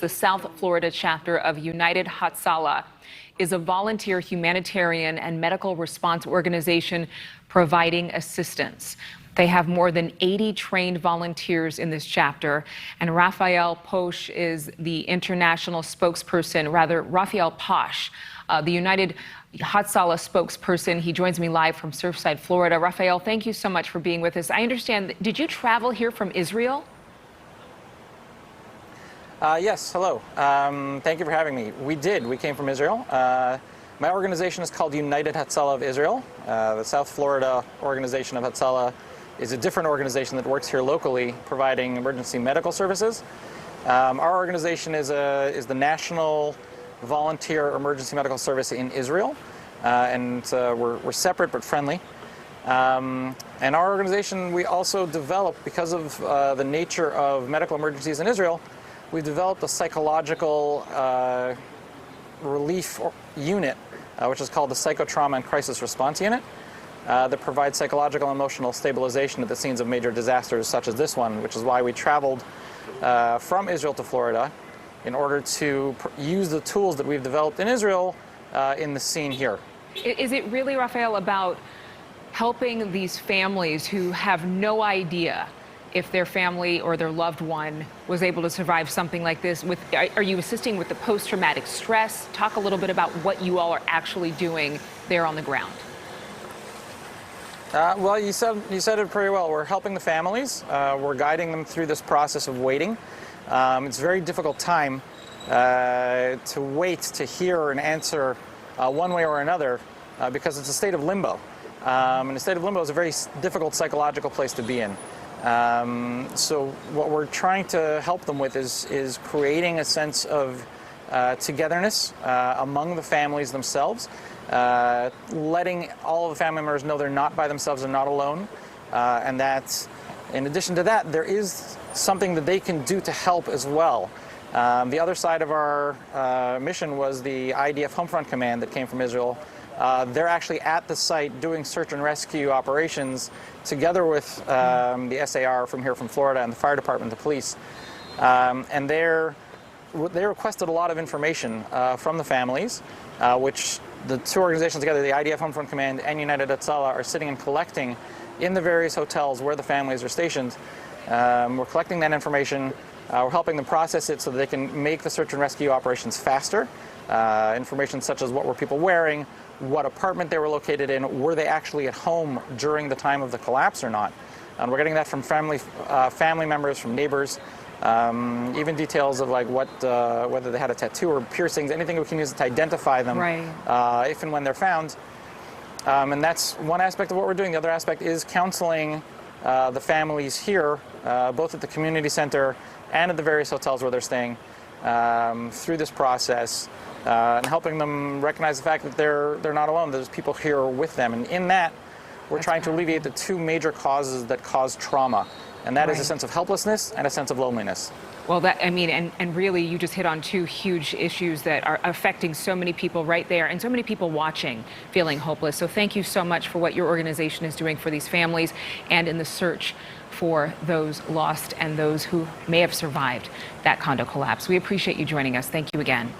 The South Florida chapter of United Hatzallah is a volunteer humanitarian and medical response organization providing assistance. They have more than 80 trained volunteers in this chapter, and Raphael Posh is the international spokesperson, Raphael Posh, the United Hatzallah spokesperson. He joins me live from Surfside, Florida. Raphael, thank you so much for being with us. I understand, did you travel here from Israel? Yes, hello. Thank you for having me. We did. We came from Israel. My organization is called United Hatzallah of Israel. The South Florida organization of Hatzallah is a different organization that works here locally, providing emergency medical services. Our organization is the National Volunteer Emergency Medical Service in Israel, and we're separate but friendly. And our organization, we also developed, because of the nature of medical emergencies in Israel, we've developed a psychological relief unit, which is called the Psychotrauma and Crisis Response Unit, that provides psychological and emotional stabilization at the scenes of major disasters such as this one, which is why we traveled from Israel to Florida in order to use the tools that we've developed in Israel in the scene here. Is it really, Raphael, about helping these families who have no idea if their family or their loved one was able to survive something like this? Are you assisting with the post-traumatic stress? Talk a little bit about what you all are actually doing there on the ground. Well, you said it pretty well. We're helping the families. We're guiding them through this process of waiting. It's a very difficult time to wait to hear an answer one way or another because it's a state of limbo. And a state of limbo is a very difficult psychological place to be in. So what we're trying to help them with is creating a sense of togetherness among the families themselves, letting all of the family members know they're not by themselves, they're not alone, and that in addition to that, there is something that they can do to help as well. The other side of our mission was the IDF Homefront Command that came from Israel. They're actually at the site doing search and rescue operations together with the SAR from here from Florida and the fire department, the police. And they requested a lot of information from the families, which the two organizations together, the IDF Homefront Command and United Hatzallah, are sitting and collecting in the various hotels where the families are stationed. We're collecting that information. We're helping them process it so that they can make the search and rescue operations faster. Information such as what were people wearing, what apartment they were located in, were they actually at home during the time of the collapse or not. And we're getting that from family members, from neighbors, even details of like whether they had a tattoo or piercings, anything we can use to identify them, right, if and when they're found. And that's one aspect of what we're doing. The other aspect is counseling the families here, both at the community center and at the various hotels where they're staying, through this process, and helping them recognize the fact that they're not alone. There's people here with them, and in that, we're trying to alleviate the two major causes that cause trauma, and that is a sense of helplessness and a sense of loneliness. Well, and really, you just hit on two huge issues that are affecting so many people right there, and so many people watching, feeling hopeless. So thank you so much for what your organization is doing for these families and in the search for those lost and those who may have survived that condo collapse. We appreciate you joining us. Thank you again.